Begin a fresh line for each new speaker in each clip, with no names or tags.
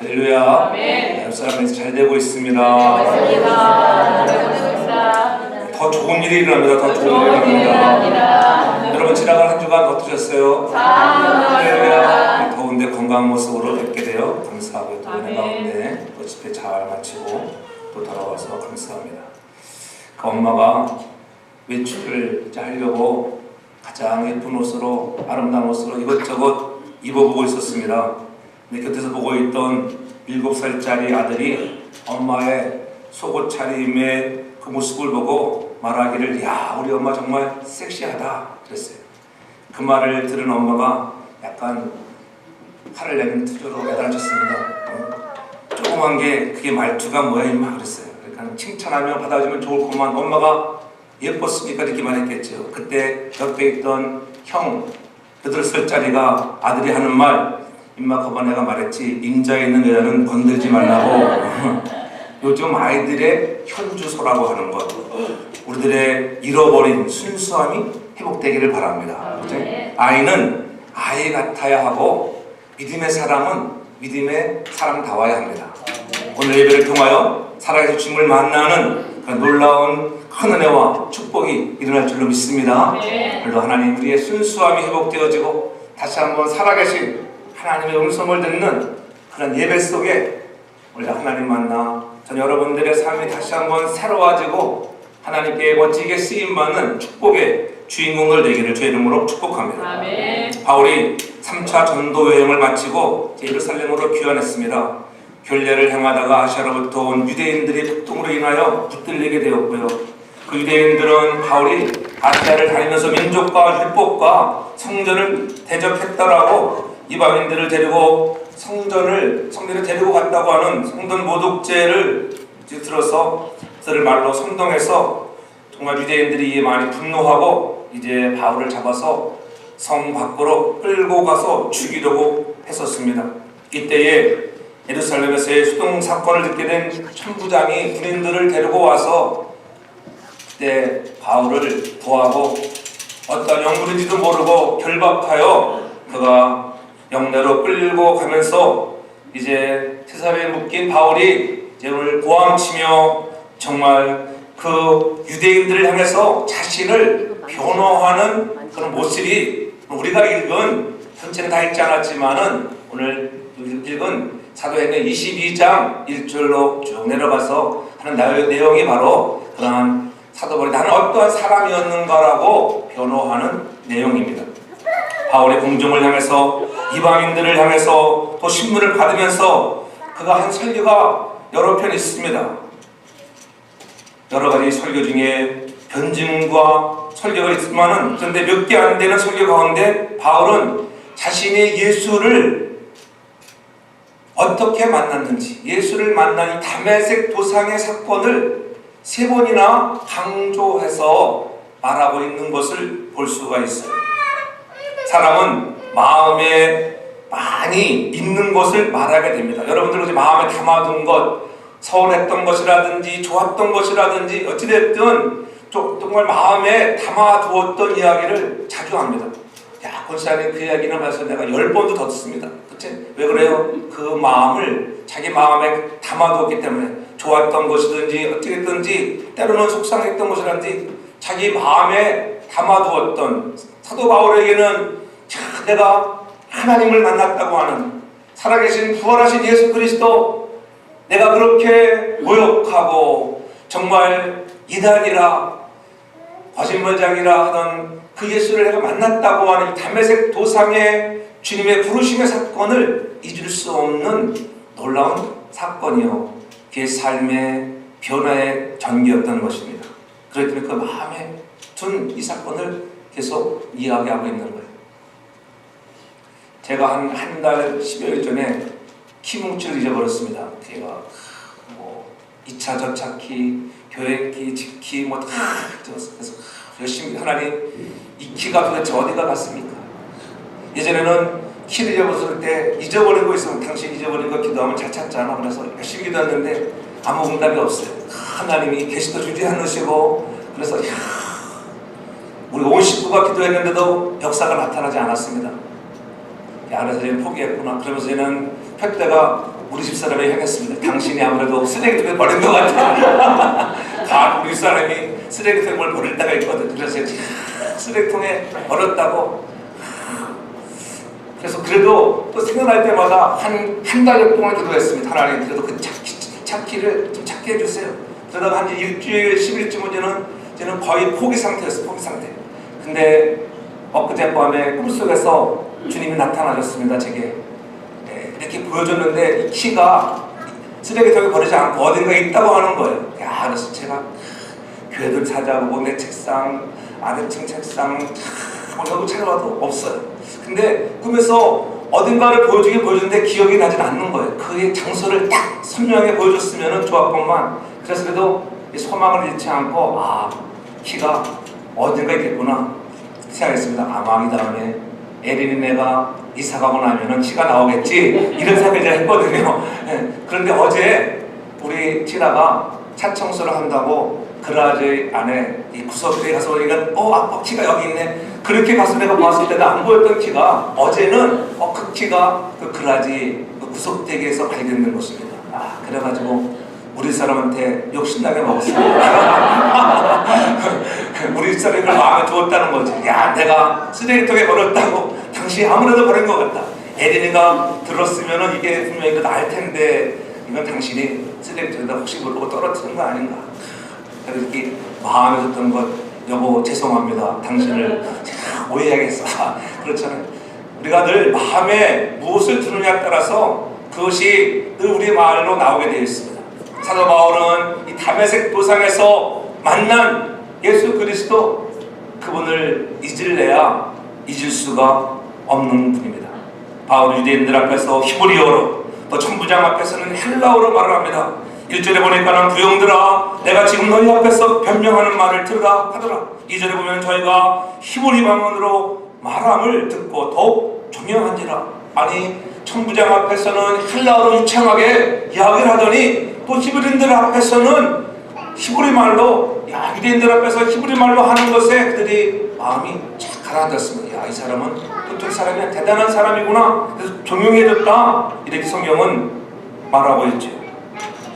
할렐루야.
아멘.
옆 사람에서 잘 되고 있습니다. 더 좋은 일이 일어납니다. 더 좋은 일이 일어납니다. 여러분 지나간 한 주간 어떠셨어요? 할렐루야. 더운데 건강한 모습으로 뵙게 되어 감사하고 또 은혜 가운데 또 집회 잘 마치고 또 돌아와서 감사합니다. 그 엄마가 외출을 이제 하려고 가장 예쁜 옷으로 아름다운 옷으로 이것저것 입어보고 있었습니다. 내 곁에서 보고 있던 7살짜리 아들이 엄마의 속옷 차림의 그 모습을 보고 말하기를 야 우리 엄마 정말 섹시하다 그랬어요. 그 말을 들은 엄마가 약간 화를 내는 투조로 매달아쳤습니다. 조그만 게 그게 말투가 뭐야 임마 그랬어요. 그러니까 칭찬하며 받아주면 좋을 것만 엄마가 예뻤으니까 이렇게 말했겠죠. 그때 옆에 있던 형 8살짜리가 아들이 하는 말 임마 거봐 내가 말했지 임자에 있는 여자는 건들지 말라고. 요즘 아이들의 현주소라고 하는 것 우리들의 잃어버린 순수함이 회복되기를 바랍니다. 아이는 아이 같아야 하고 믿음의 사람은 믿음의 사람다워야 합니다. 오늘 예배를 통하여 살아계신 주님을 만나는 그 놀라운 큰 은혜와 축복이 일어날 줄로 믿습니다. 그래도 하나님 우리의 순수함이 회복되어지고 다시 한번 살아계신 하나님의 음성을 듣는 그런 예배 속에 우리가 하나님 만나 전 여러분들의 삶이 다시 한번 새로워지고 하나님께 멋지게 쓰임받는 축복의 주인공들 되기를 주의 이름으로 축복합니다.
아멘.
바울이 3차 전도 여행을 마치고 예루살렘으로 귀환했습니다. 결례를 행하다가 아시아로부터 온 유대인들의 폭동으로 인하여 붙들리게 되었고요. 그 유대인들은 바울이 아시아를 다니면서 민족과 율법과 성전을 대적했다라고 이방인들을 데리고 성전에 데리고 갔다고 하는 성전 모독죄를 들어서 그들을 말로 선동해서 정말 유대인들이 이에 많이 분노하고 이제 바울을 잡아서 성 밖으로 끌고 가서 죽이려고 했었습니다. 이때에 예루살렘에서의 수동 사건을 듣게 된 천부장이 군인들을 데리고 와서 그때 바울을 구하고 어떤 영물인지도 모르고 결박하여 그가 영내로 끌고 가면서 이제 세살에 묶인 바울이 이제 오늘 고함치며 정말 그 유대인들을 향해서 자신을 변호하는 그런 모습이 우리가 읽은 전체는 다 읽지 않았지만은 오늘 읽은 사도행전 22장 1절로 쭉 내려가서 하는 내용이 바로 그러한 사도 바울이 나는 어떠한 사람이었는가라고 변호하는 내용입니다. 바울의 공중을 향해서 이방인들을 향해서 또 신문을 받으면서 그가 한 설교가 여러 편 있습니다. 여러 가지 설교 중에 변증과 설교가 있지만은 그런데 몇 개 안 되는 설교 가운데 바울은 자신의 예수를 어떻게 만났는지 예수를 만난 이 다메섹 도상의 사건을 3번이나 강조해서 말하고 있는 것을 볼 수가 있어요. 사람은 마음에 많이 있는 것을 말하게 됩니다. 여러분들 마음에 담아둔 것, 서운했던 것이라든지 좋았던 것이라든지 어찌됐든 정말 마음에 담아두었던 이야기를 자주 합니다. 야, 권사님 그 이야기는 벌써 내가 10번도 더 듣습니다. 그치? 왜 그래요? 그 마음을 자기 마음에 담아두었기 때문에 좋았던 것이든지 어떻게든지 때로는 속상했던 것이라든지 자기 마음에 담아두었던 사도 바울에게는 내가 하나님을 만났다고 하는 살아계신 부활하신 예수 그리스도 내가 그렇게 모욕하고 정말 이단이라 거짓말장이라 하던 그 예수를 내가 만났다고 하는 다메섹 도상의 주님의 부르심의 사건을 잊을 수 없는 놀라운 사건이요 그의 삶의 변화의 전기였던 것입니다. 그렇기 때문에 그 마음에 둔 이 사건을 계속 이야기하고 있는 거예요. 제가 한 달 10여일 전에 키뭉치를 잊어버렸습니다. 제가 2차 전차 키, 교회 키, 집키 그래서 열심히 하나님 이 키가 도대체 어디가 갔습니까? 예전에는 키를 잊어버렸을 때 잊어버린 거 있으면 당신 잊어버린 거 기도하면 잘 찾잖아. 그래서 열심히 기도했는데 아무 응답이 없어요. 하나님이 계시도 주지 않으시고 그래서 우리 온 식구가 기도했는데도 역사가 나타나지 않았습니다. 그래서 저는 포기했구나. 그러면서 저는 푯대가 우리 집사람이 향했습니다. 당신이 아무래도 쓰레기통에 버린 것 같아. 우리 집사람이 쓰레기통에 버릴 때가 있거든. 그래서 쓰레기통에 버렸다고. 그래서 그래도 또 생각날 때마다 한 달 동안 기도했습니다. 하나님 그래도 그 찾기를 좀 찾게 해주세요. 그러다가 한 일주일 10일쯤은 저는 거의 포기 상태였어요. 포기 상태. 근데 엊그젯밤에 꿈속에서 주님이 나타나셨습니다. 제게 이렇게 보여줬는데 이 키가 쓰레기통에 버리지 않고 어딘가에 있다고 하는 거예요. 야, 그래서 제가 교회들 찾아보고 내 책상, 아래층 책상 여기 찾아봐도 없어요. 근데 꿈에서 어딘가를 보여주는데 기억이 나진 않는 거예요. 그의 장소를 딱 선명하게 보여줬으면 좋았건만, 그래서 그래도 소망을 잃지 않고 키가 어딘가 있겠구나 생각했습니다. 아마 이 다음에 에린이네가 이사가고 나면은 키가 나오겠지 이런 생각을 제가 했거든요. 그런데 어제 우리 티라가 차 청소를 한다고 그라지 안에 이 구석에 가서 보니까 키가 여기 있네. 그렇게 가서 내가 봤을 때는 안 보였던 키가 어제는 그 키가 그 그라지 그 구석대기에서 발견된 것입니다. 그래가지고 우리 사람한테 욕심나게 먹었습니다. 우리 사람이 그걸 마음에 두었다는 거지. 야, 내가 쓰레기통에 버렸다고. 당신이 아무래도 버린 것 같다. 에린이가 들었으면은 이게 분명히 나을 텐데 이건 당신이 쓰레기통에다 혹시 모르고 떨어뜨린 거 아닌가. 그래서 이렇게 마음에 뒀던 것, 여보 죄송합니다. 당신을 오해하겠어. 그렇잖아요. 우리가 늘 마음에 무엇을 두느냐에 따라서 그것이 늘 우리 말로 나오게 되어 있습니다. 사도 바울은 이 다메섹 도상에서 만난 예수 그리스도, 그분을 잊을래야 잊을 수가 없는 분입니다. 바울은 유대인들 앞에서 히브리어로, 또 천부장 앞에서는 헬라어로 말을 합니다. 1절에 보니까는 부형들아 내가 지금 너희 앞에서 변명하는 말을 들으라 하더라. 2절에 보면 저희가 히브리 방언으로 말함을 듣고 더욱 조명한지라. 아니 천부장 앞에서는 헬라어로 유창하게 이야기를 하더니 또 히브리인들 앞에서는 히브리 말로, 유대인들 앞에서 히브리 말로 하는 것에 그들이 마음이 착 가라앉았습니다. 이 사람은 어떤 사람이야, 대단한 사람이구나. 그래서 조명해줬다. 이렇게 성경은 말하고 있죠.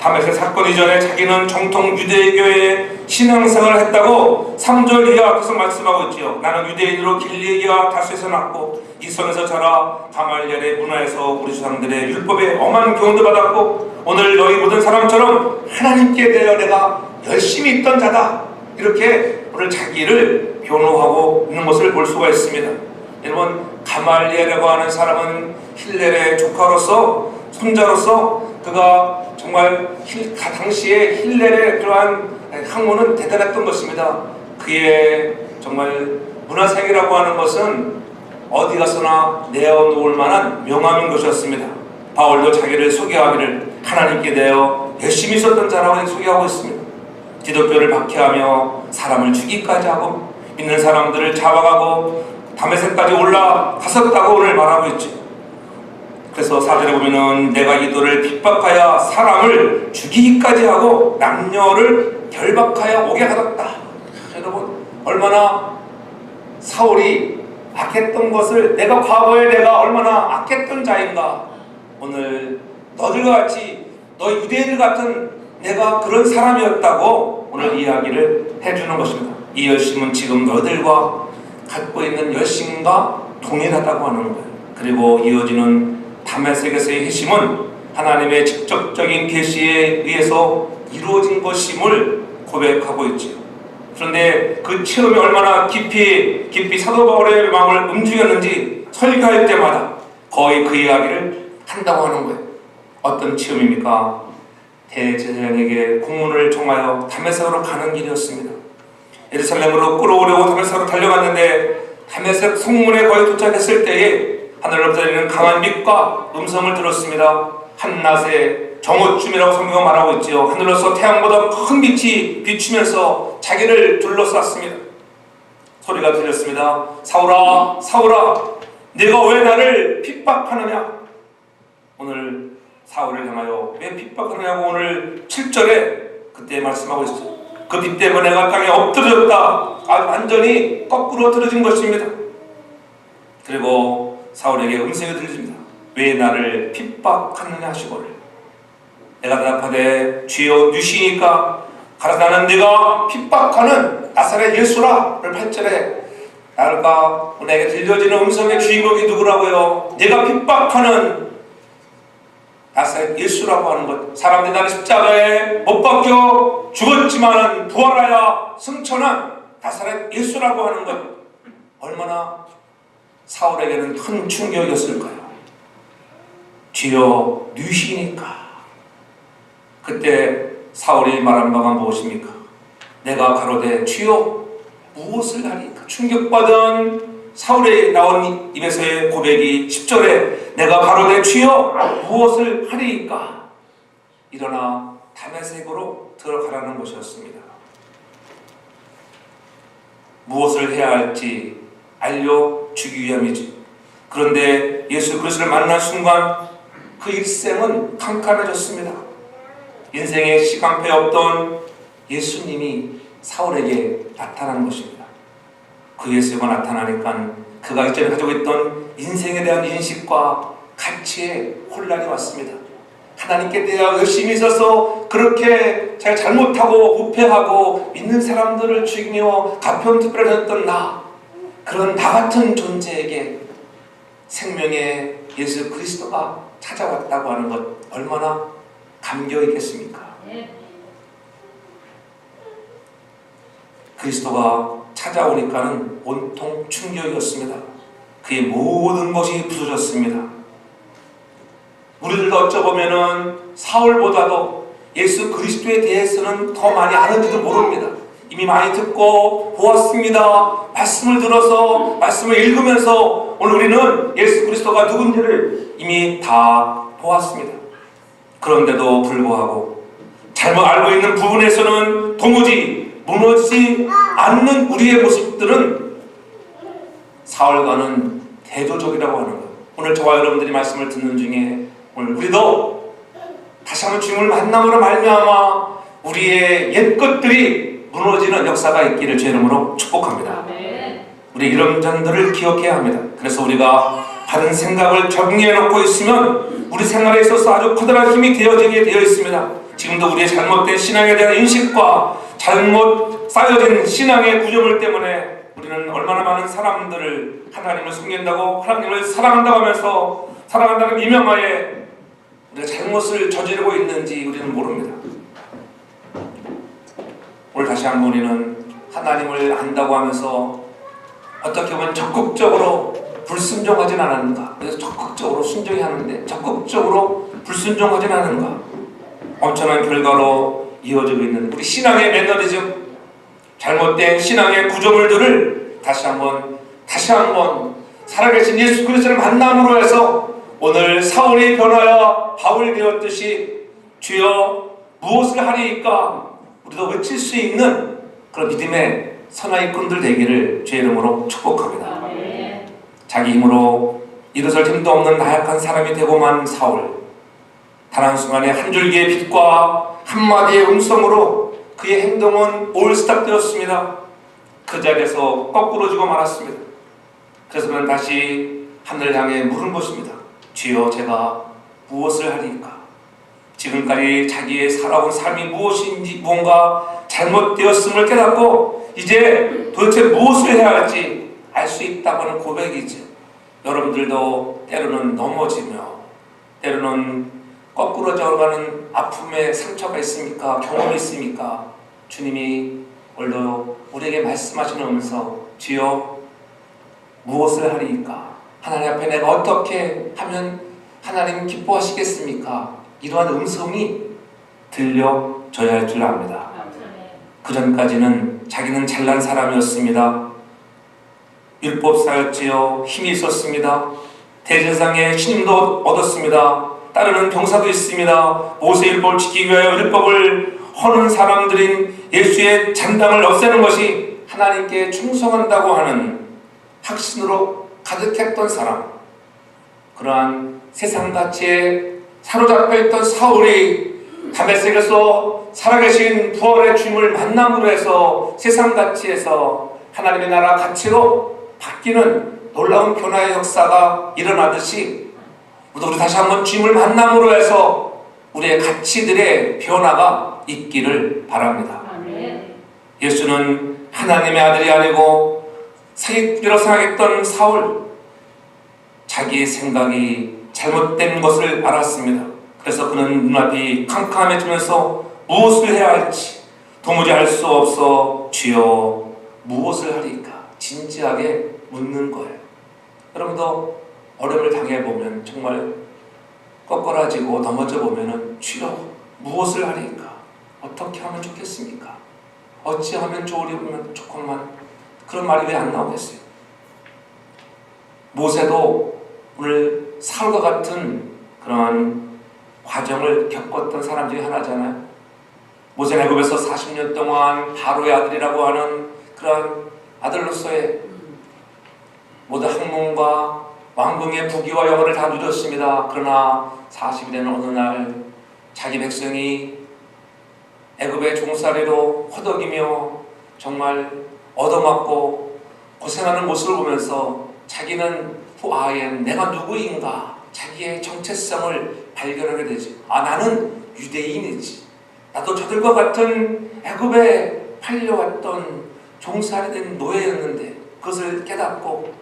다메섹 사건 이전에 자기는 정통 유대교회에 신앙생활을 했다고 3절 이하 앞에서 말씀하고 있지요. 나는 유대인으로 길리기와 다수에서 났고 이선에서 자라 가말리엘의 문화에서 우리 조상들의 율법에 엄한 교훈도 받았고 오늘 너희 모든 사람처럼 하나님께 대하여 내가 열심히 있던 자다. 이렇게 오늘 자기를 변호하고 있는 것을 볼 수가 있습니다. 여러분, 가말리엘이라고 하는 사람은 힐렐의 조카로서, 손자로서 그가 정말 당시에 힐렐의 그러한 학문은 대단했던 것입니다. 그의 정말 문화생이라고 하는 것은 어디 가서나 내어놓을 만한 명함인 것이었습니다. 바울도 자기를 소개하기를 하나님께 대하여 열심히 있었던 자라고 소개하고 있습니다. 기독교를 박해하며 사람을 죽이기까지 하고 믿는 사람들을 잡아가고 다메섹까지 올라갔었다고 오늘 말하고 있죠. 그래서 4절에 보면은 내가 이도를 핍박하여 사람을 죽이기까지 하고 남녀를 결박하여 오게 하였다. 여러분, 얼마나 사울이 악했던 것을, 내가 과거에 내가 얼마나 악했던 자인가. 오늘 너희들과 같이, 너희 유대인들 같은 내가 그런 사람이었다고 오늘 이야기를 해주는 것입니다. 이 열심은 지금 너희들과 갖고 있는 열심과 동일하다고 하는 거예요. 그리고 이어지는 다메섹에서의 회심은 하나님의 직접적인 계시에 의해서 이루어진 것임을 고백하고 있죠. 그런데 그 체험이 얼마나 깊이 사도 바울의 마음을 움직였는지 설교할 때마다 거의 그 이야기를 한다고 하는 거예요. 어떤 체험입니까? 대제사장에게 공문을 통하여 다메섹으로 가는 길이었습니다. 예루살렘으로 끌어오려고 다메섹으로 달려갔는데 다메섹 성문에 거의 도착했을 때에 하늘로부터 내리는 강한 빛과 음성을 들었습니다. 한낮에 정오쯤이라고 성경은 말하고 있지요. 하늘로서 태양보다 큰 빛이 비추면서 자기를 둘러쌌습니다. 소리가 들렸습니다. 사울아, 사울아, 네가 왜 나를 핍박하느냐? 오늘 사울을 향하여 왜 핍박하느냐고 오늘 7절에 그때 말씀하고 있어요. 그 빛 때문에 내가 땅에 엎드려졌다. 완전히 거꾸로 엎드려진 것입니다. 그리고 사울에게 음성이 들립니다. 왜 나를 핍박하느냐 하시거늘 내가 대답하되 주여 누시니까 가라사 나는 네가 핍박하는 나사렛 예수라를 8절에 나가 내게 들려지는 음성의 주인공이 누구라고요? 네가 핍박하는 나사렛 예수라고 하는 것. 사람들이 나를 십자가에 못 박혀 죽었지만 부활하여 승천한 나사렛 예수라고 하는 것. 얼마나 사울에게는 큰 충격이었을까요? 주여 누시니까. 그때 사울이 말한 바가 무엇입니까? 내가 가로되 주여 무엇을 하리까? 충격받은 사울에 나온 입에서의 고백이 10절에 내가 가로되 주여 무엇을 하리까? 일어나 다메섹으로 들어가라는 것이었습니다. 무엇을 해야 할지 알려주기 위함이지. 그런데 예수 그리스도를 만난 순간 그 일생은 캄캄해졌습니다. 인생의 시간표에 없던 예수님이 사울에게 나타난 것입니다. 그 예수가 나타나니까 그가 이전에 가지고 있던 인생에 대한 인식과 가치에 혼란이 왔습니다. 하나님께 대하여 열심히 있어서 그렇게 자기가 잘못하고 부패하고 믿는 사람들을 죽이며 가편투표를 나, 그런 나 같은 존재에게 생명의 예수 그리스도가 찾아왔다고 하는 것 얼마나 감격이겠습니까? 그리스도가 찾아오니까는 온통 충격이었습니다. 그의 모든 것이 부서졌습니다. 우리들도 어쩌보면은 사울보다도 예수 그리스도에 대해서는 더 많이 아는지도 모릅니다. 이미 많이 듣고 보았습니다. 말씀을 들어서 말씀을 읽으면서 오늘 우리는 예수 그리스도가 누군지를 이미 다 보았습니다. 그런데도 불구하고 잘못 알고 있는 부분에서는 도무지 무너지지 않는 우리의 모습들은 사울과는 대조적이라고 하는 것. 오늘 저와 여러분들이 말씀을 듣는 중에 오늘 우리도 다시 한번 주님을 만남으로 말미암아 우리의 옛 것들이 무너지는 역사가 있기를 주의 이름으로 축복합니다. 우리 이런 점들을 기억해야 합니다. 그래서 우리가 바른 생각을 정리해 놓고 있으면 우리 생활에 있어서 아주 커다란 힘이 되어지게 되어 있습니다. 지금도 우리의 잘못된 신앙에 대한 인식과 잘못 쌓여진 신앙의 구조물 때문에 우리는 얼마나 많은 사람들을 하나님을 섬긴다고 하나님을 사랑한다고 하면서 사랑한다는 미명하에 우리가 잘못을 저지르고 있는지 우리는 모릅니다. 오늘 다시 한번 우리는 하나님을 안다고 하면서 어떻게 보면 적극적으로 불순종하진 않았는가? 그래서 적극적으로 순종이 하는데 적극적으로 불순종하진 않았는가? 엄청난 결과로 이어지고 있는 우리 신앙의 매너리즘, 잘못된 신앙의 구조물들을 다시 한번 살아계신 예수 그리스도를 만남으로 해서 오늘 사울이 변하여 바울이 되었듯이 주여 무엇을 하리이까 우리도 외칠 수 있는 그런 믿음의 선화이꾼들 되기를 주의 이름으로 축복합니다. 자기 힘으로 일어설 힘도 없는 나약한 사람이 되고만 사울, 단 한순간에 한 줄기의 빛과 한마디의 음성으로 그의 행동은 올스탑 되었습니다. 그 자리에서 거꾸로지고 말았습니다. 그래서 그는 다시 하늘을 향해 물은 것입니다. 주여 제가 무엇을 하리이까? 지금까지 자기의 살아온 삶이 무엇인지 무언가 잘못되었음을 깨닫고 이제 도대체 무엇을 해야 할지 알 수 있다고 하는 고백이죠. 여러분들도 때로는 넘어지며 때로는 거꾸로져 가는 아픔의 상처가 있습니까? 경험이 있습니까? 주님이 오늘도 우리에게 말씀하시는 음성, 주여 무엇을 하리이까? 하나님 앞에 내가 어떻게 하면 하나님 기뻐하시겠습니까? 이러한 음성이 들려져야 할 줄 압니다. 그 전까지는 자기는 잘난 사람이었습니다. 율법사였지요. 힘이 있었습니다. 대제사장의 신임도 얻었습니다. 따르는 병사도 있습니다. 모세율법을 지키기 위하여 율법을 허는 사람들인 예수의 잔당을 없애는 것이 하나님께 충성한다고 하는 확신으로 가득했던 사람, 그러한 세상 가치에 사로잡혀 있던 사울이 다메섹에서 살아계신 부활의 주님을 만남으로 해서 세상 가치에서 하나님의 나라 가치로 바뀌는 놀라운 변화의 역사가 일어나듯이 우리 다시 한번 주님을 만남으로 해서 우리 우리의 가치들의 변화가 있기를 바랍니다. 예수는 하나님의 아들이 아니고 사기꾼이라고 생각했던 사울, 자기의 생각이 잘못된 것을 알았습니다. 그래서 그는 눈앞이 캄캄해지면서 무엇을 해야 할지 도무지 알 수 없어 주여 무엇을 하리까 진지하게 묻는 거예요. 여러분도 어려움을 당해보면 정말 꺼꾸라지고 넘어져 보면은 주여 무엇을 하리까 어떻게 하면 좋겠습니까? 어찌하면 좋겠만 그런 말이 왜 안 나오겠어요? 모세도 오늘 사울과 같은 그러한 과정을 겪었던 사람 중에 하나잖아요. 모세는 애굽에서 40년 동안 바로의 아들이라고 하는 그런 아들로서의 모든 학문과 왕궁의 부귀와 영화를 다 누렸습니다. 그러나 40이 되는 어느 날 자기 백성이 애굽의 종살이로 허덕이며 정말 얻어맞고 고생하는 모습을 보면서 자기는 내가 누구인가 자기의 정체성을 발견하게 되지. 나는 유대인이지. 나도 저들과 같은 애굽에 팔려왔던 종살이 된 노예였는데 그것을 깨닫고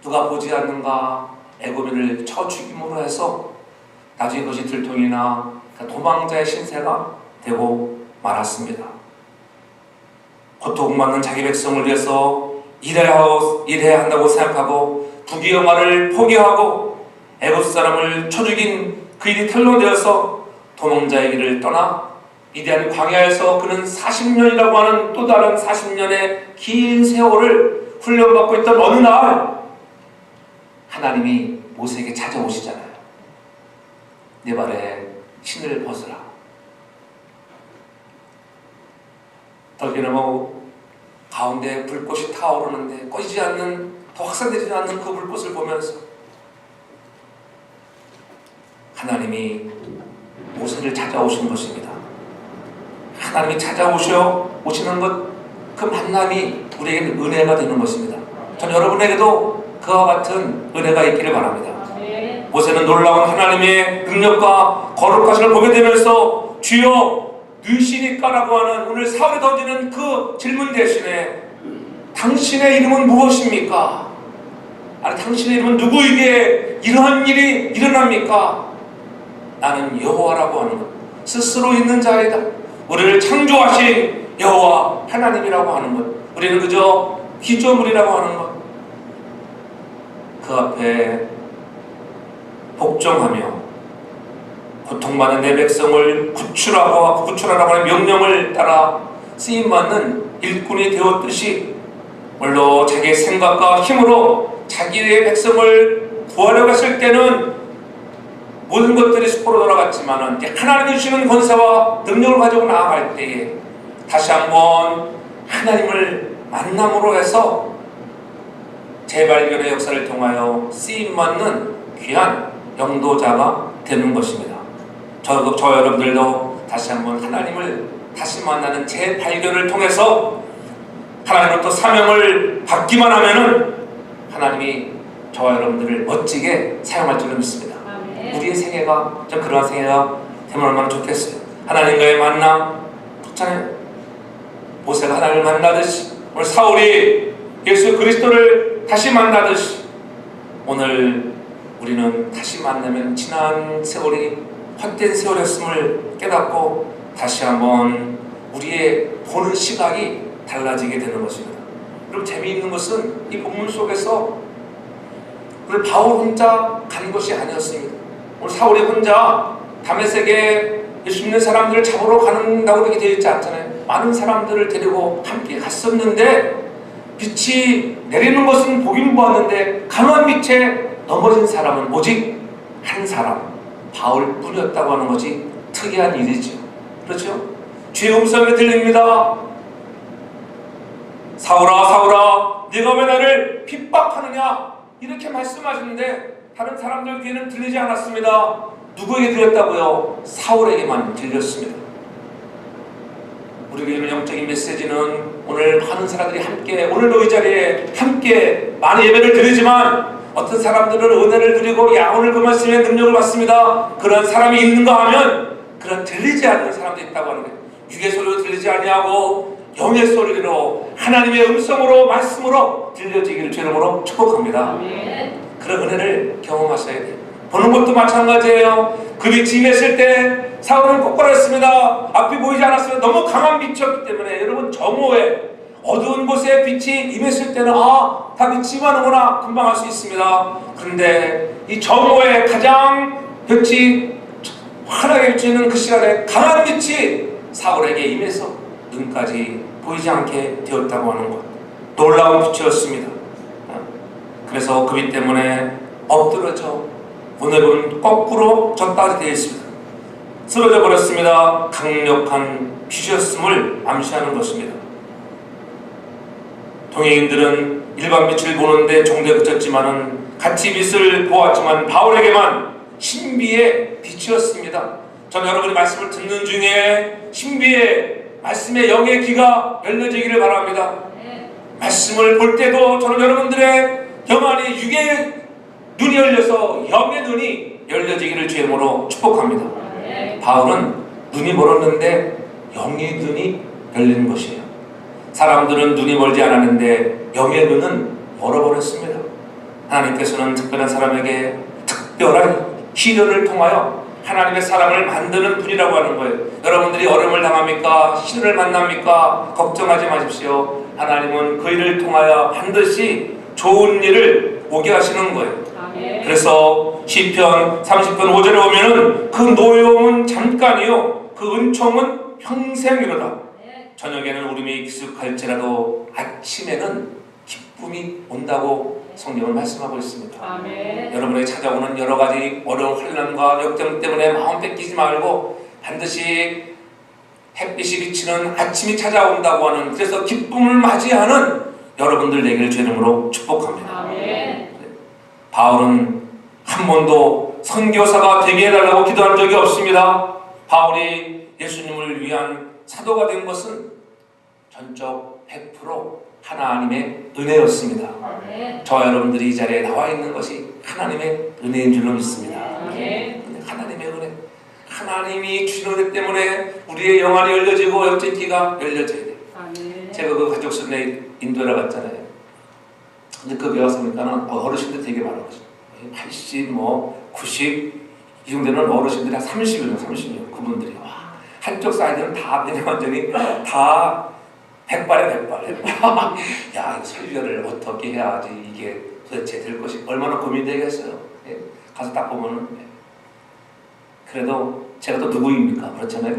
누가 보지 않는가 애굽인을 쳐 죽임으로 해서 나중에 그것이 들통이나 도망자의 신세가 되고 말았습니다. 고통받는 자기 백성을 위해서 일해야 한다고 생각하고 부귀영화를 포기하고 애굽 사람을 쳐 죽인 그 일이 탄로되어서 도망자의 길을 떠나 위대한 광야에서 그는 40년이라고 하는 또 다른 40년의 긴 세월을 훈련받고 있던 어느 날 하나님이 모세에게 찾아오시잖아요. 내 발에 신을 벗으라. 덜기나무 가운데 불꽃이 타오르는데 꺼지지 않는, 더 확산되지 않는 그 불꽃을 보면서 하나님이 모세를 찾아오신 것입니다. 하나님이 오시는 것, 그 만남이 우리에게는 은혜가 되는 것입니다. 전 여러분에게도 그와 같은 은혜가 있기를 바랍니다. 모세는 놀라운 하나님의 능력과 거룩하심을 보게 되면서 주여 누이시니까라고 하는 오늘 사울이 던지는 그 질문 대신에 당신의 이름은 무엇입니까? 아니 당신의 이름은 누구에게 이러한 일이 일어납니까? 나는 여호와라고 하는 것, 스스로 있는 자이다. 우리를 창조하신 여호와 하나님이라고 하는 것, 우리는 그저 피조물이라고 하는 것, 그 앞에 복종하며 고통받는 내 백성을 구출하라고 하는 명령을 따라 쓰임받는 일꾼이 되었듯이 물론 자기의 생각과 힘으로 자기의 백성을 구하려고 했을 때는 모든 것들이 수포로 돌아갔지만 하나님이 주시는 권세와 능력을 가지고 나아갈 때에 다시 한번 하나님을 만남으로 해서 재발견의 역사를 통하여 쓰임받는 귀한 영도자가 되는 것입니다. 저 여러분들도 다시 한번 하나님을 다시 만나는 재발견을 통해서 하나님으로부터 사명을 받기만 하면은 하나님이 저와 여러분들을 멋지게 사용할 줄로 믿습니다. 우리의 생애가 좀 그러한 생애가 되면 얼마나 좋겠어요. 하나님과의 만남, 그렇잖아요. 모세가 하나님을 만나듯이 오늘 사울이 예수 그리스도를 다시 만나듯이 오늘 우리는 다시 만나면 지난 세월이 헛된 세월이었음을 깨닫고 다시 한번 우리의 보는 시각이 달라지게 되는 것입니다. 그리고 재미있는 것은 이 본문 속에서 오늘 바울 혼자 간 것이 아니었습니다. 오늘 사울이 혼자 다메섹에 예수 믿는 사람들을 잡으러 간다고 그렇게 되어 있지 않잖아요. 많은 사람들을 데리고 함께 갔었는데 빛이 내리는 것은 보긴 보았는데 강한 빛에 넘어진 사람은 오직 한 사람, 바울뿐이었다고 하는 것이 특이한 일이죠. 그렇죠? 주의 음성이 들립니다. 사울아 사울아 네가 왜 나를 핍박하느냐 이렇게 말씀하시는데 다른 사람들 귀에는 들리지 않았습니다. 누구에게 들렸다고요? 사울에게만 들렸습니다. 우리에게 영적인 메시지는 오늘 많은 사람들이 함께 오늘도 이 자리에 함께 많은 예배를 드리지만 어떤 사람들은 은혜를 누리고 야 오늘 그 말씀에 능력을 받습니다. 그런 사람이 있는가 하면 그런 들리지 않는 사람도 있다고 하는 거예요. 육의 소리로 들리지 아니하고 영의 소리로 하나님의 음성으로 말씀으로 들려지기를 주 이름으로 축복합니다. 그런 은혜를 경험하셔야 돼요. 보는 것도 마찬가지예요. 그 빛이 임했을 때 사울은 똑바랐습니다. 앞이 보이지 않았으면 너무 강한 빛이었기 때문에 여러분 정오에 어두운 곳에 빛이 임했을 때는 다 빛이 임하는구나 금방 알 수 있습니다. 그런데 이 정오에 가장 빛이 환하게 비치는 그 시간에 강한 빛이 사울에게 임해서 눈까지 보이지 않게 되었다고 하는 것, 놀라운 빛이었습니다. 그래서 그 빛 때문에 엎드러져 오늘은 거꾸로 졌다지 되어 있습니다. 쓰러져 버렸습니다. 강력한 빛이었음을 암시하는 것입니다. 동행인들은 일반 빛을 보는데 종대에 그쳤지만은 같이 빛을 보았지만 바울에게만 신비의 빛이었습니다. 저는 여러분이 말씀을 듣는 중에 신비의 말씀의 영의 귀가 열려지기를 바랍니다. 말씀을 볼 때도 저는 여러분들의 영 안에 육의 눈이 열려서 영의 눈이 열려지기를 주 이름으로 축복합니다. 바울은 눈이 멀었는데 영의 눈이 열리는 것이에요. 사람들은 눈이 멀지 않았는데 영의 눈은 멀어버렸습니다. 하나님께서는 특별한 사람에게 특별한 시련을 통하여 하나님의 사람을 만드는 분이라고 하는 거예요. 여러분들이 어려움을 당합니까? 시련을 만납니까? 걱정하지 마십시오. 하나님은 그 일을 통하여 반드시 좋은 일을 오게 하시는 거예요. 그래서 시편 30편 5절에 보면은 그 노여움은 잠깐이요 그 은총은 평생이로다. 저녁에는 울음이 익숙할지라도 아침에는 기쁨이 온다고 성경은 말씀하고 있습니다. 여러분에게 찾아오는 여러 가지 어려운 환난과 역경 때문에 마음 뺏기지 말고 반드시 햇빛이 비치는 아침이 찾아온다고 하는, 그래서 기쁨을 맞이하는 여러분들 되기를 주 이름으로 축복합니다. 바울은 한 번도 선교사가 되게 해달라고 기도한 적이 없습니다. 바울이 예수님을 위한 사도가 된 것은 전적 100% 하나님의 은혜였습니다. 저와 여러분들이 이 자리에 나와 있는 것이 하나님의 은혜인 줄로 믿습니다. 하나님의 은혜, 하나님이 주신 은혜 때문에 우리의 영안이 열려지고 영적 귀가 열려져야 돼요. 제가 그 가족 순례 인도에 갔잖아요. 근데 거기 와서 보니까 어르신들 되게 많아요. 80, 90 이 정도는 어르신들이 한 30명 그분들이 와, 한쪽 사이드는 다 그냥 완전히 다 백발에 야, 설교를 어떻게 해야지 이게 도대체 될 것이 얼마나 고민되겠어요. 예? 가서 딱 보면은 그래도 제가 또 누구입니까? 그렇잖아요.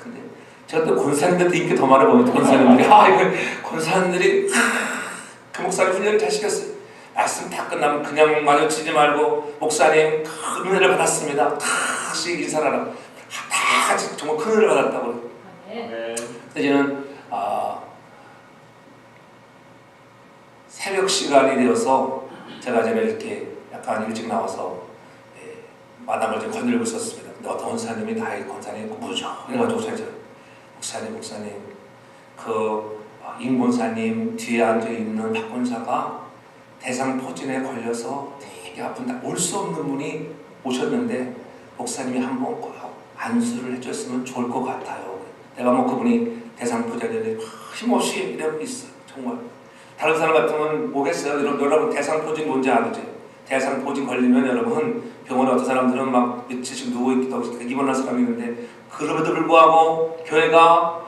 근데 제가 또 권사님들한테 인기 더 많아 보면 권사님들이 이거 권사님들이 그 목사님 훈련을 잘 시켰어요. 말씀 다 끝나면 그냥 마주치지 말고 목사님 큰 은혜를 받았습니다. 다시 인사하라. 다 같이 정말 큰 은혜를 받았다고. 이제는 새벽 시간이 되어서 제가 전에 이렇게 약간 일찍 나와서 마당을 좀 거닐고 있었습니다. 근데 어떤 권사님이 나의 권사님 무죠. 그래가지고 제가 목사님 임 권사님 뒤에 앉아 있는 박 권사가 대상포진에 걸려서 되게 아픈다. 올 수 없는 분이 오셨는데 목사님이 한번 안수를 해줬으면 좋을 것 같아요. 내가 그분이 대상포진에 힘없이 이러고 있어. 정말 다른 사람 같으면 오겠어요. 여러분 대상포진 뭔지 아시죠? 대상포진 걸리면 여러분 병원에 어떤 사람들은 막 며칠씩 누워있기도 하고 입원한 사람이 있는데 그럼에도 불구하고 교회가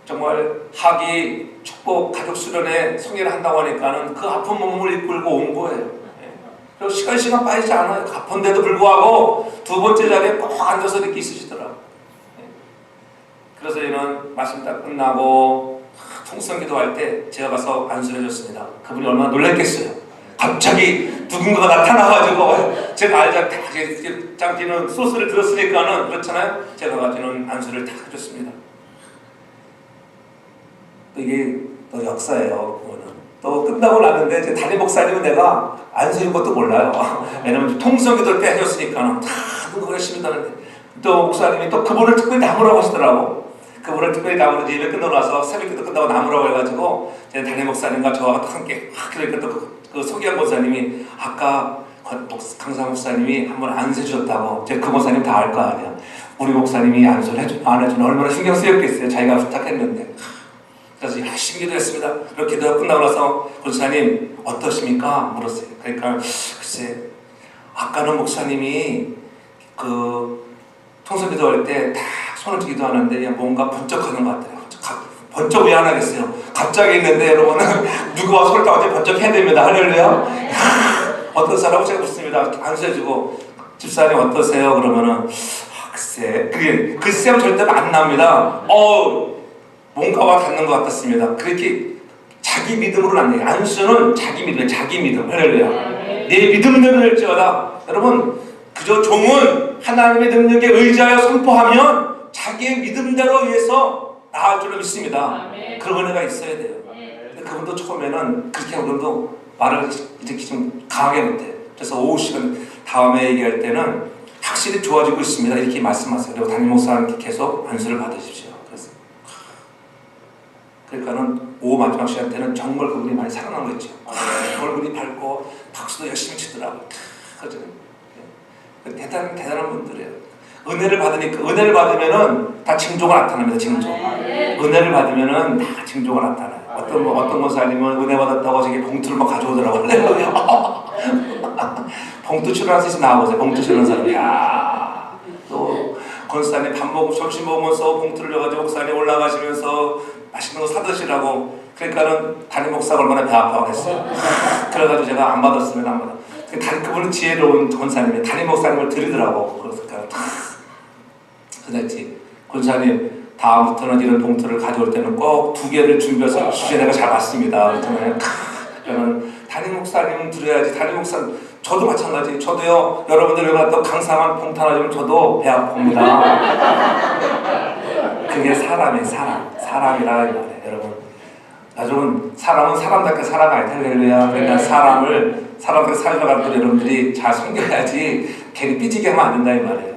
정말 학위 축복 가족 수련회 성회를 한다고 하니까는 그 아픈 몸을 이끌고 온 거예요. 그리고 시간 빠지지 않아요. 아픈데도 불구하고 두 번째 자리에 꼭 앉아서 이렇게 있으시더라고요. 그래서 이는 말씀 딱 끝나고 통성기도 할 때 제가 가서 안수를 해줬습니다. 그분이 얼마나 놀랐겠어요. 갑자기 누군가가 나타나가지고 제가 알자 짱기는 소스를 들었으니까는 그렇잖아요. 제가 가지는 안수를 다 해줬습니다. 이게 또 역사예요. 그거는 또 끝나고 났는데 제 담임 목사님은 내가 안수인 것도 몰라요. 왜냐면 통성기도를 때 해줬으니까는 다 그거 열심히 하는데 또 목사님이 또 그분을 특별히 나무라고 하시더라고. 그분을 특별히 나무로 예배 끝나고 나서 새벽기도 끝나고 나무라고 해가지고 제 담임 목사님과 저와 함께 그러니까 또 그 소기한 목사님이 아까 강사 목사님이 한번 안수해 주셨다고. 제가 그 목사님 다 알 거 아니야. 우리 목사님이 안수를 안 해주면 얼마나 신경 쓰였겠어요. 자기가 부탁했는데. 그래서 열심히 기도했습니다. 그렇게 기도가 끝나고 나서 목사님 어떠십니까? 물었어요. 그러니까 글쎄 아까는 목사님이 그 통성 기도할 때 딱 손을 기도하는데 그냥 뭔가 번쩍하는 것 같아요. 번쩍 왜 안 하겠어요? 갑자기 있는데 여러분은 누구와 손을 딱 번쩍 해야 됩니다. 할렐루야. 어떠세요? 제가 묻습니다. 안수해주고 집사님 어떠세요? 그러면은 글쎄 그게 글쎄요 절대 안 납니다. 뭔가와 닿는 것 같았습니다. 그렇게 자기 믿음으로는 안 돼요. 안수는 자기 믿음, 자기 믿음. 할렐루야. 내 믿음대로 될지어다. 여러분 그저 종은 하나님의 능력에 의지하여 선포하면 자기의 믿음대로 위해서 나을 줄로 믿습니다. 그런 은혜가 있어야 돼요. 근데 그분도 처음에는 그렇게 그분도 말을 이렇게 좀 강하게 못해. 그래서 오후 시간 다음에 얘기할 때는 확실히 좋아지고 있습니다. 이렇게 말씀하세요. 그리고 담임 목사님께 계속 안수를 받으십시오. 그러니까는 오후 마지막 시간 때는 정말 그분이 많이 살아난 거 있죠. 얼굴이 밝고 박수도 열심히 치더라고요. 대단한 분들이에요. 은혜를 받으면은 다 징조가 나타납니다. 징조. 은혜를 받으면은 다 징조가 나타나요. 어떤 목사님은 은혜 받았다고 저기 봉투를 막 가져오더라고요. 봉투 치는 사람 나와보세요. 봉투 치는 사람. 야, 또 권사님 밥 먹고 점심 먹으면서 봉투를 여가지고 목사님 올라가시면서 맛있는 거 사드시라고. 그러니까는 담임 목사가 얼마나 배 아파하겠어요. 그래가지고 제가 안 받았으면 안 받아. 그분은 지혜로운 권사님이 담임 목사님을 드리더라고. 그러니까 그랬지. 권사님 다음부터는 이런 봉투를 가져올 때는 꼭 2개를 준비해서 주셔야 내가 잘 받습니다. 그랬잖아요. 저는 담임 목사님은 드려야지. 담임 목사님 저도 마찬가지. 저도요. 여러분들 여기 갔다 강사만 봉투 하나 주면 저도 배 아픕니다. 그게 사람이에요. 사람이라 말이에요. 여러분 사람은 사람답게 살아가야 돼요. 그러니까 사람답게 살아가는 여러분들이 잘 섬겨야지 괜히 삐지게 하면 안 된다 이 말이에요.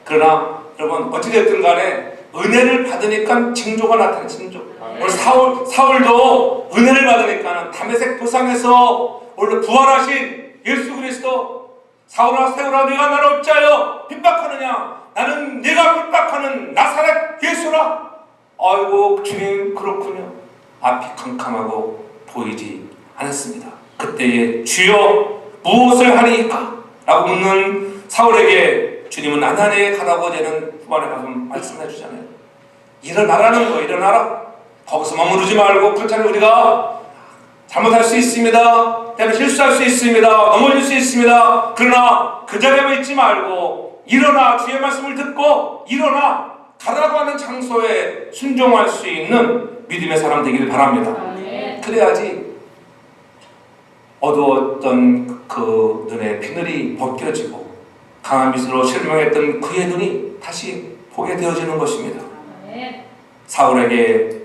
그러나 여러분 어찌됐든 간에 은혜를 받으니까 징조가 나타나요. 징조. 오늘 사울도 은혜를 받으니까 다메섹 도상에서 원래 부활하신 예수 그리스도 사울아 네가 나를 어찌하여 핍박하느냐. 나는 네가 핍박하는 나사렛 예수라. 아이고 주님 그렇군요. 앞이 캄캄하고 보이지 않았습니다. 그때에 주여 무엇을 하리이까? 라고 묻는 사울에게 주님은 나단에 가라고 저는 후반에 가서 말씀해 주잖아요. 일어나라는 거예요. 일어나라. 거기서 머무르지 말고 그렇다면 우리가 잘못할 수 있습니다. 때문에 실수할 수 있습니다. 넘어질 수 있습니다. 그러나 그 자리에 있지 말고 일어나 주의 말씀을 듣고 일어나 가라고 하는 장소에 순종할 수 있는 믿음의 사람 되기를 바랍니다. 그래야지 어두웠던 그 눈의 비늘이 벗겨지고 강한 빛으로 실명했던 그의 눈이 다시 보게 되어지는 것입니다. 사울에게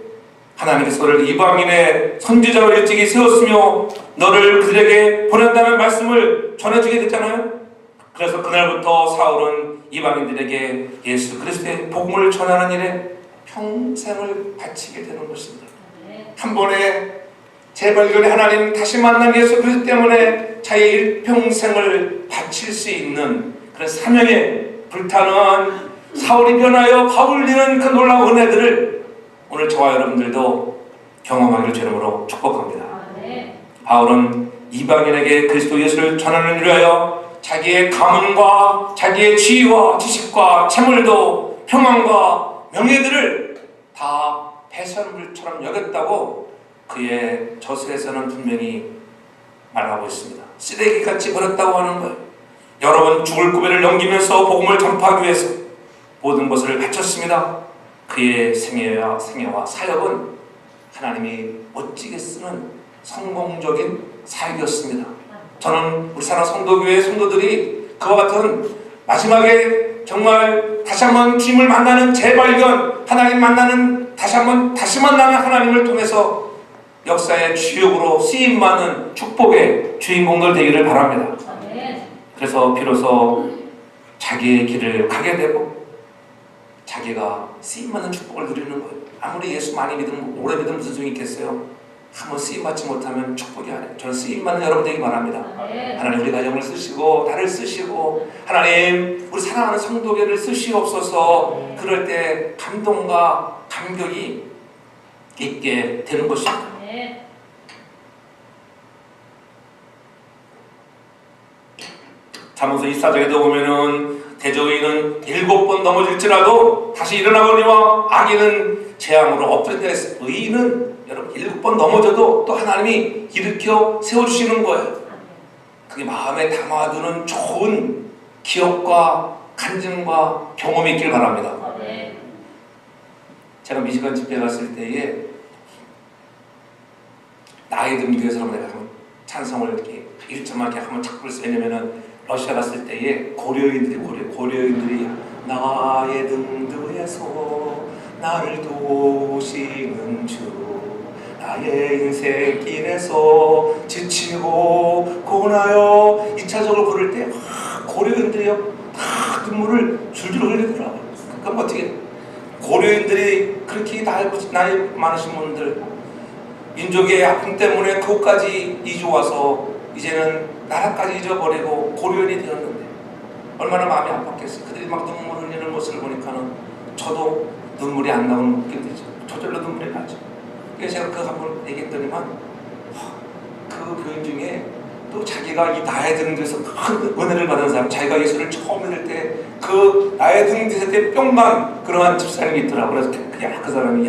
하나님께서 너를 이방인의 선지자로 일찍이 세웠으며 너를 그들에게 보낸다는 말씀을 전해주게 됐잖아요. 그래서 그날부터 사울은 이방인들에게 예수 그리스도의 복음을 전하는 일에 평생을 바치게 되는 것입니다. 한 번에 재발견의 하나님 다시 만난 예수 그리스도 때문에 자기의 일평생을 바칠 수 있는 그런 사명에 불타는 사울이 변하여 바울 되는 그 놀라운 은혜들을 오늘 저와 여러분들도 경험하기를 주님으로 축복합니다. 바울은 이방인에게 그리스도 예수를 전하는 일을 위하여 자기의 가문과 자기의 지위와 지식과 재물도 평안과 명예들을 다 배설물처럼 여겼다고 그의 저서에서는 분명히 말하고 있습니다. 쓰레기같이 버렸다고 하는 거예요. 여러 번 죽을 고비를 넘기면서 복음을 전파하기 위해서 모든 것을 바쳤습니다. 그의 생애와 사역은 하나님이 멋지게 쓰는 성공적인 사역이었습니다. 저는 우리 사랑 성도교회 성도들이 그와 같은 마지막에 정말 다시 한번 주님을 만나는 재발견, 하나님 만나는 다시 만나는 하나님을 통해서 역사의 주역으로 쓰임받는 축복의 주인공들 되기를 바랍니다. 그래서 비로소 자기의 길을 가게 되고 자기가 쓰임받는 축복을 누리는 거예요. 아무리 예수 많이 믿으면 오래 믿으면 무슨 소용이 있겠어요? 한번 쓰임받지 못하면 축복이 아니에요. 저는 쓰임받는 여러분 되기 바랍니다. 하나님 우리 가정을 쓰시고 나를 쓰시고 하나님 우리 사랑하는 성도교를 쓰시옵소서. 그럴 때 감동과 감격이 있게 되는 것입니다. 잠언서 24장에도 보면은 대저의인은 7번 넘어질지라도 다시 일어나거니와 악인은 재앙으로 엎드린 데가 있어요. 의인은 여러분 7번 넘어져도 또 하나님이 일으켜 세워주시는 거예요. 그게 마음에 담아두는 좋은 기억과 간증과 경험이 있길 바랍니다. 제가 미시간 집회 갔을 때에 나이 든 교회에서 내가 한번 찬송을 이렇게 1점만 이렇게 한번 착 불렀어요. 왜냐면은 러시아 갔을 때에 고려인들이 나의 등 뒤에서 나를 도우시는 주, 나의 인생길에서 지치고 고나요 2차적으로 부를 때 고려인들이요 다 눈물을 줄줄 흘리더라고요. 그럼 어떻게 고려인들이 그렇게 나이 많으신 분들 민족의 아픔 때문에 그곳까지 이주 와서 이제는 나라까지 잊어버리고 고려인이 되었는데 얼마나 마음이 아팠겠어요. 그들이 막 눈물 흘리는 모습을 보니까는 저도 눈물이 안 나오는 느낌이 들죠. 저절로 눈물이 나죠. 그래서 제가 그 한번 얘기했더니만 그 교인 중에 또 자기가 이 나의 등 뒤에서 큰 은혜를 받은 사람, 자기가 예수를 처음 믿을 때 그 나의 등 뒤에서 때 뿅만 그러한 집사님이 있더라고요. 그래서 그냥 그 사람이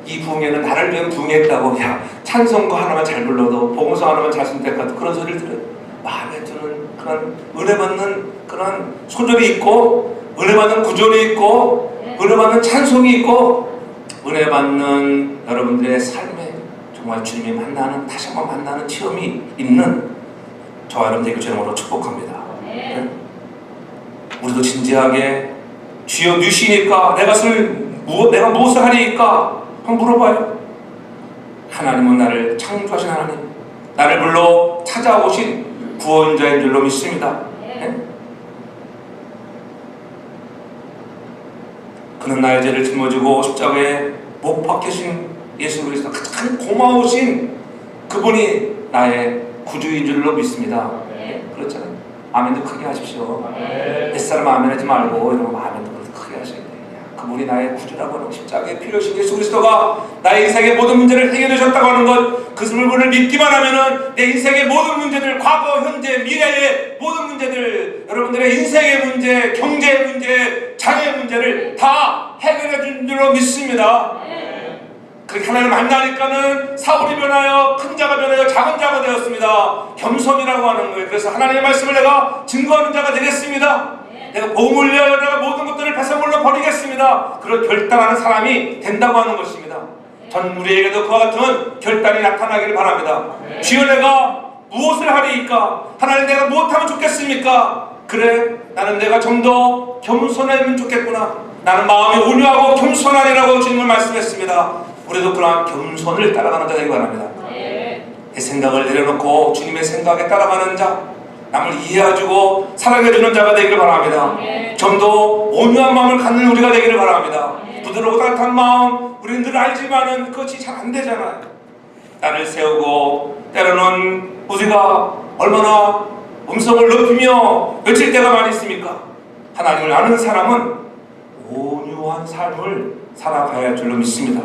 이 부흥회는 나를 위한 부흥회했다고 찬송가 하나만 잘 불러도 복음서 하나만 잘 쓰면 될 것 같은 그런 소리를 들어요. 마음에 드는 그런 은혜 받는 그런 소절이 있고 은혜 받는 구절이 있고 은혜 받는 찬송이 있고 은혜 받는 여러분들의 삶에 정말 주님이 만나는 다시 한번 만나는 체험이 있는 저와 여러분 되길 주님으로 축복합니다. 네? 우리도 진지하게 주여 누시니까 내가 무엇을 하리이까 한번 물어봐요. 하나님은 나를 창조하신 하나님, 나를 불러 찾아오신 구원자인 줄로 믿습니다. 네? 그는 나의 죄를 짊어지고 십자가에 못 박히신 예수 그리스도 가장 고마우신 그분이 나의 구주인 줄로 믿습니다. 네? 그렇잖아요. 아멘도 크게 하십시오. 뱃사람 아멘 하지 말고 이런 거 아멘도 크게 하셔야 돼요. 그분이 나의 구주라고 하는 십자가에 피 흘리신 예수 그리스도가 나의 인생의 모든 문제를 해결해 주셨다고 하는 것, 그 그분을 믿기만 하면은 내 인생의 모든 문제들, 과거, 현재, 미래의 모든 문제들, 여러분들의 인생의 문제, 경제의 문제, 장애의 문제를 다 해결해 준 줄로 믿습니다. 그렇게 하나님을 만나니까는 사울이 변하여 큰 자가 변하여 작은 자가 되었습니다. 겸손이라고 하는 거예요. 그래서 하나님의 말씀을 내가 증거하는 자가 되겠습니다. 내가 복음을 위하여 내가 모든 것들을 배설물로 버리겠습니다. 그런 결단하는 사람이 된다고 하는 것입니다. 전 우리에게도 그와 같은 결단이 나타나기를 바랍니다. 주여 내가 무엇을 하리이까? 하나님 내가 무엇하면 좋겠습니까? 그래 나는 내가 좀 더 겸손하면 좋겠구나. 나는 마음이 온유하고 겸손하리라고 주님을 말씀했습니다. 우리도 그러한 겸손을 따라가는 자 되기 바랍니다. 내 생각을 내려놓고 주님의 생각에 따라가는 자, 남을 이해해주고 사랑해주는 자가 되기를 바랍니다. 좀 더 온유한 마음을 갖는 우리가 되기를 바랍니다. 부드럽고 따뜻한 마음, 우리는 늘 알지만은 그것이 잘 안 되잖아요. 나를 세우고 때로는 우리가 얼마나 음성을 높이며 외칠 때가 많이 있습니까? 하나님을 아는 사람은 온유한 삶을 살아가야 할 줄로 믿습니다.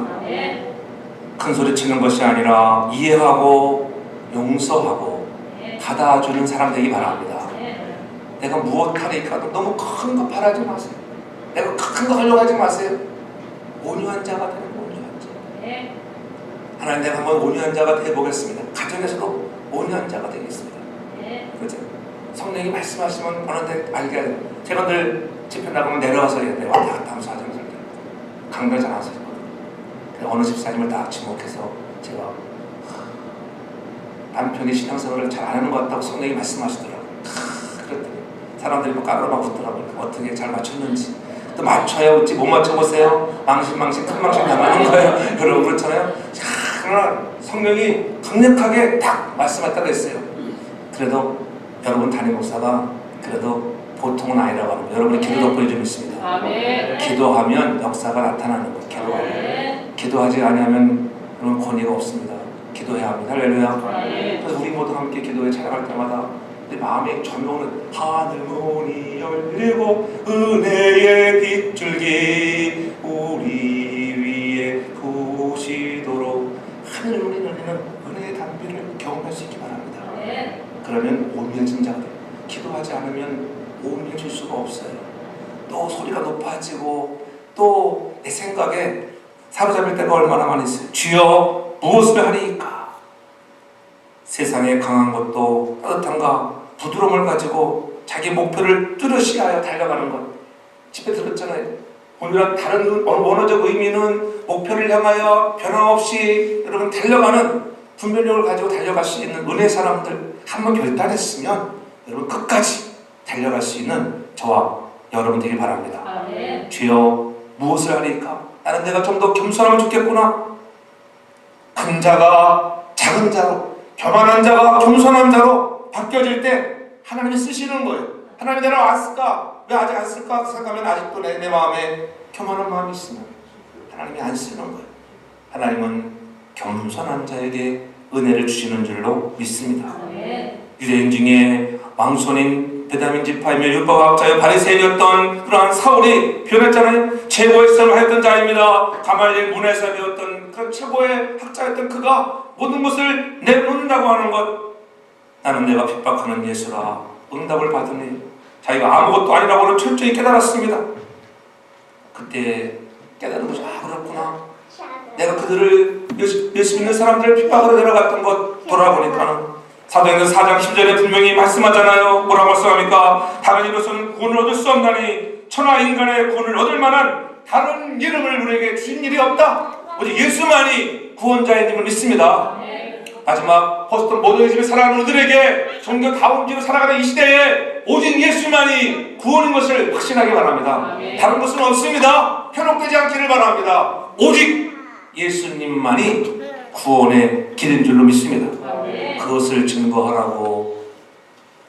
큰 소리 치는 것이 아니라 이해하고 용서하고 받아주는 사람 되기 바랍니다. 내가 무엇 하니까 너무 큰 거 바라지 마세요. 내가 큰 거 하려고 하지 마세요. 온유한 자가 되는 온유한 자. 하나님 내가 한번 온유한 자가 되어보겠습니다. 가정에서도 온유한 자가 되겠습니다. 그렇죠? 성령이 말씀하시면 어느 때 알게 해야 돼요. 제가 늘 집회 나가면 내려와서 왔다 갔다 하면서 하잖아요. 강단 잘 안 쓰거든요. 어느 집사님을 딱 지목해서 제가 남편이 신앙생활을 잘 안 하는 것 같다고 성령이 말씀하시더라고요. 그랬더니 사람들이 뭐 까르르 웃더라고요. 어떻게 잘 맞췄는지. 또 맞춰야 웃지 못 맞춰보세요. 망신 큰 망신 당하는 거예요. 여러분 그렇잖아요. 그러나 성령이 강력하게 딱 말씀했다고 했어요. 그래도 여러분 담임 목사가 그래도 보통은 아니라고 하는 거예요. 여러분의 기도 덕분에 좀 있습니다. 아멘. 기도하면 역사가 나타나는 거예요. 기도하지 아니하면 그런 권위가 없습니다. 기도해야 합니다. 할렐루야. 그래서 우리 모두 함께 기도에 찬양할 때마다 내 마음에 전명은 하늘 문이 열리고 은혜의 빗줄기 우리 위에 부시도록 하늘 문이 열리는 은혜의 단비를 경험할 수 있기 바랍니다. 그러면 온유해진 자들, 기도하지 않으면 온유해질 수가 없어요. 또 소리가 높아지고 또 내 생각에 사로잡힐 때가 얼마나 많이 있어요. 주여 무엇을 하리이까? 세상에 강한 것도 따뜻함과 부드러움을 가지고 자기 목표를 뚜렷이 하여 달려가는 것. 집에 들었잖아요. 오늘은 다른 원어적 의미는 목표를 향하여 변함없이 여러분 달려가는 분별력을 가지고 달려갈 수 있는 은혜 사람들. 한번 결단했으면 여러분 끝까지 달려갈 수 있는 저와 여러분 되길 바랍니다. 아멘. 주여 무엇을 하리까? 나는 내가 좀 더 겸손하면 좋겠구나. 큰 자가 작은 자로, 교만한 자가 겸손한 자로 바뀌어질 때 하나님이 쓰시는 거예요. 하나님이 내가 왔을까? 왜 아직 안 쓸까? 생각하면 아직도 내 마음에 교만한 마음이 있으면 하나님이 안 쓰는 거예요. 하나님은 겸손한 자에게 은혜를 주시는 줄로 믿습니다. 유대인 중에 왕손인 베냐민 지파이며 율법학자여 바리새인이었던 그러한 사울이 표현했잖아요. 최고의 시험을 하였던 자입니다. 가말리엘 문에서 배웠던 그런 최고의 학자였던 그가 모든 것을 내놓는다고 하는 것. 나는 내가 핍박하는 예수라. 응답을 받으니 자기가 아무것도 아니라고는 철저히 깨달았습니다. 그때 깨달은 거죠. 아, 그렇구나. 내가 그들을 예수 믿는 사람들을 핍박으로 내려갔던 것 돌아보니까는 사도행전 4장 10절에 분명히 말씀하잖아요. 뭐라고 말씀합니까? 다른 이로서는 구원을 얻을 수 없나니 천하 인간의 구원을 얻을 만한 다른 이름을 우리에게 주신 일이 없다. 오직 예수만이 구원자인 줄을 믿습니다. 마지막 보스턴 모든 집에 살아가는 우리들에게 종교다운지로 살아가는 이 시대에 오직 예수만이 구원인 것을 확신하기 바랍니다. 다른 것은 없습니다. 현혹되지 않기를 바랍니다. 오직 예수님만이 구원의 길인 줄로 믿습니다. 그것을 증거하라고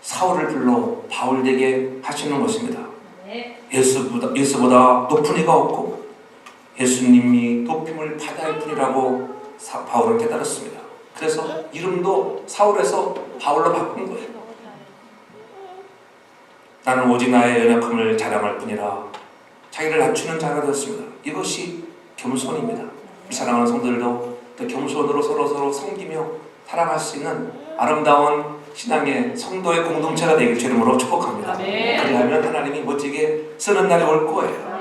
사울을 불러 바울되게 하시는 것입니다. 예수보다 높은 이가 없고 예수님이 높임을 받아야 할 뿐이라고 바울은 깨달았습니다. 그래서 이름도 사울에서 바울로 바꾼 거예요. 나는 오직 나의 연약함을 자랑할 뿐이라 자기를 낮추는 자가 되었습니다. 이것이 겸손입니다. 사랑하는 성도들도 겸손으로 서로 섬기며 살아갈 수 있는 아름다운 신앙의 성도의 공동체가 되길 주님으로 축복합니다. 그리하면 하나님이 멋지게 쓰는 날이 올 거예요.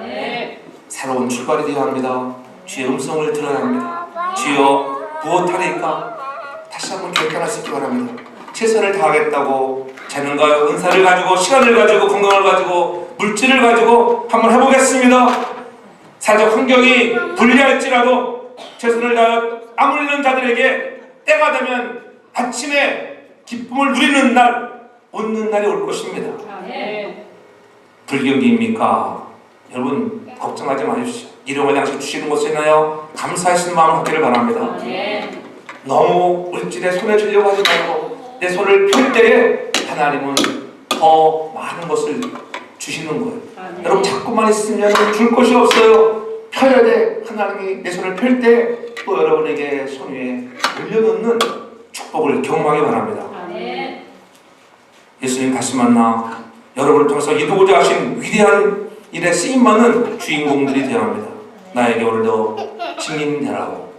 새로운 출발이 되어야 합니다. 주의 음성을 들어야 합니다. 주여 무엇하리까? 다시 한번 결단할 수 있기 바랍니다. 최선을 다하겠다고 재능과 은사를 가지고 시간을 가지고 건강을 가지고 물질을 가지고 한번 해보겠습니다. 사회적 환경이 불리할지라도 최선을 다하여 땀 흘리는 자들에게 때가 되면 아침에 기쁨을 누리는 날, 웃는 날이 올 것입니다. 불경기입니까? 여러분 걱정하지 마십시오. 일용할 양식 주시는 것에 인하여 감사하시는 마음을 갖기를 바랍니다. 너무 물질에 손에 쥐려고 하지 말고 내 손을 펼 때에 하나님은 더 많은 것을 주시는 거예요. 여러분 자꾸만 있으면 줄 것이 없어요. 펴야 돼. 하나님이 내 손을 펼 때 또 여러분에게 손 위에 올려놓는 축복을 경험하기 바랍니다. 예수님 다시 만나 여러분을 통해서 이루고자 하신 위대한 일에 쓰임받는 주인공들이 되어야 합니다. 나에게 오늘도 증인되라고,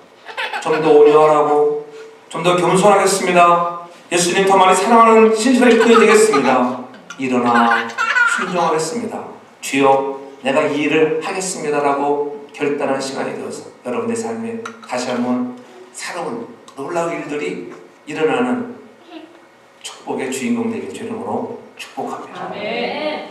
좀 더 온유하라고, 좀 더 겸손하겠습니다. 예수님 더 많이 사랑하는 신실하게 크게 되겠습니다. 일어나 순종하겠습니다. 주여 내가 이 일을 하겠습니다라고 결단하는 시간이 되어서 여러분의 삶에 다시 한번 새로운 놀라운 일들이 일어나는 축복의 주인공 되길 주님으로 축복합니다. 아멘.